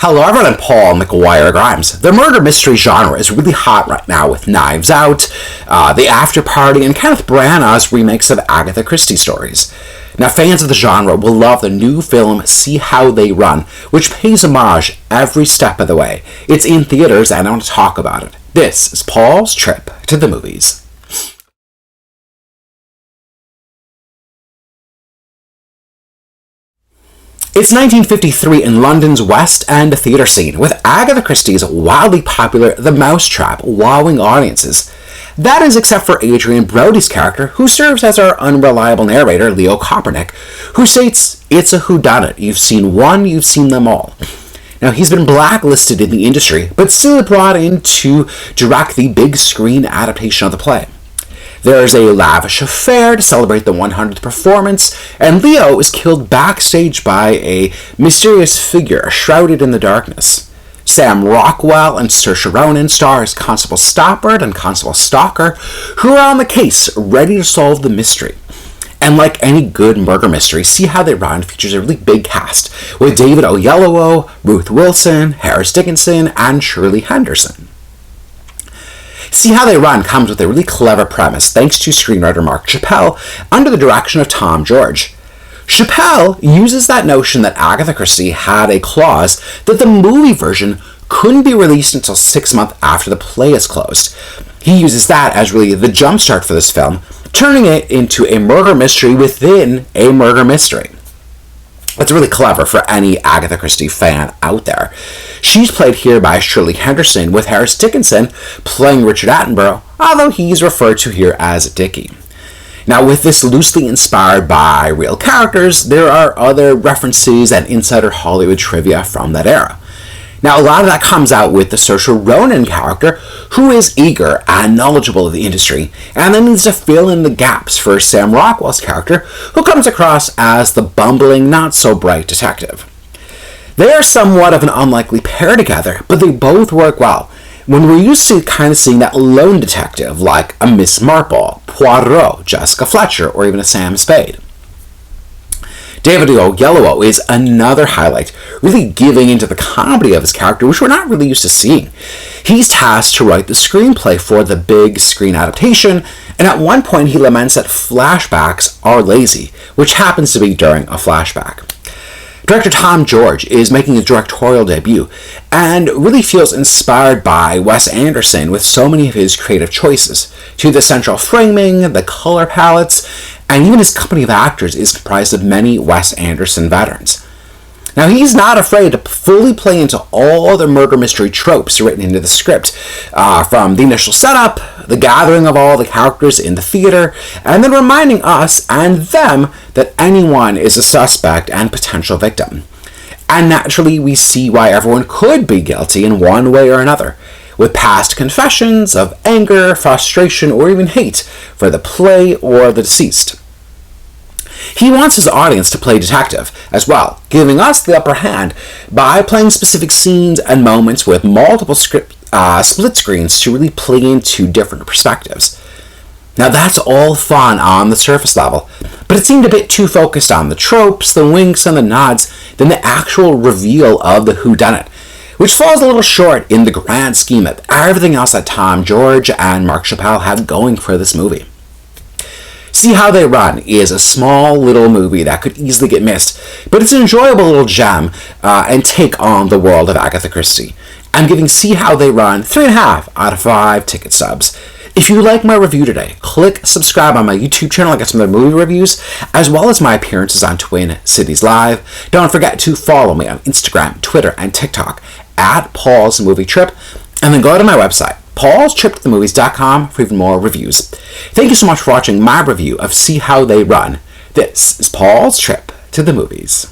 Hello everyone, I'm Paul McGuire Grimes. The murder mystery genre is really hot right now with Knives Out, The After Party, and Kenneth Branagh's remakes of Agatha Christie stories. Now fans of the genre will love the new film See How They Run, which pays homage every step of the way. It's in theaters and I want to talk about it. This is Paul's trip to the movies. It's 1953 in London's West End theatre scene, with Agatha Christie's wildly popular The Mousetrap wowing audiences. That is except for Adrian Brody's character, who serves as our unreliable narrator, Leo Kopernik, who states, "It's a whodunit. You've seen one, you've seen them all." Now, he's been blacklisted in the industry, but still brought in to direct the big screen adaptation of the play. There's a lavish affair to celebrate the 100th performance, and Leo is killed backstage by a mysterious figure shrouded in the darkness. Sam Rockwell and Saoirse Ronan star as Constable Stoppard and Constable Stalker, who are on the case, ready to solve the mystery. And like any good murder mystery, See How They Run features a really big cast, with David Oyelowo, Ruth Wilson, Harris Dickinson, and Shirley Henderson. See How They Run comes with a really clever premise thanks to screenwriter Mark Chappell under the direction of Tom George. Chappell uses that notion that Agatha Christie had a clause that the movie version couldn't be released until 6 months after the play is closed. He uses that as really the jumpstart for this film, turning it into a murder mystery within a murder mystery. That's really clever for any Agatha Christie fan out there. She's played here by Shirley Henderson, with Harris Dickinson playing Richard Attenborough, although he's referred to here as Dickie. Now, with this loosely inspired by real characters, there are other references and insider Hollywood trivia from that era. Now, a lot of that comes out with the Saoirse Ronan character, who is eager and knowledgeable of the industry, and then needs to fill in the gaps for Sam Rockwell's character, who comes across as the bumbling, not-so-bright detective. They are somewhat of an unlikely pair together, but they both work well, when we're used to kind of seeing that lone detective, like a Miss Marple, Poirot, Jessica Fletcher, or even a Sam Spade. David Oyelowo is another highlight, really giving into the comedy of his character, which we're not really used to seeing. He's tasked to write the screenplay for the big screen adaptation, and at one point he laments that flashbacks are lazy, which happens to be during a flashback. Director Tom George is making his directorial debut, and really feels inspired by Wes Anderson with so many of his creative choices, to the central framing, the color palettes, and even his company of actors is comprised of many Wes Anderson veterans. Now, he's not afraid to fully play into all the murder mystery tropes written into the script, from the initial setup, the gathering of all the characters in the theater, and then reminding us and them that anyone is a suspect and potential victim. And naturally, we see why everyone could be guilty in one way or another, with past confessions of anger, frustration, or even hate for the play or the deceased. He wants his audience to play detective as well, giving us the upper hand by playing specific scenes and moments with multiple split screens to really play into different perspectives. Now, that's all fun on the surface level, but it seemed a bit too focused on the tropes, the winks, and the nods than the actual reveal of the whodunit, which falls a little short in the grand scheme of everything else that Tom George and Mark Chappell had going for this movie. See How They Run is a small little movie that could easily get missed, but it's an enjoyable little gem and take on the world of Agatha Christie. I'm giving See How They Run 3.5 out of 5 ticket stubs. If you like my review today, click subscribe on my YouTube channel. I got some other movie reviews, as well as my appearances on Twin Cities Live. Don't forget to follow me on Instagram, Twitter, and TikTok at Paul's Movie Trip, and then go to my website, paulstriptothemovies.com, for even more reviews. Thank you so much for watching my review of See How They Run. This is Paul's Trip to the Movies.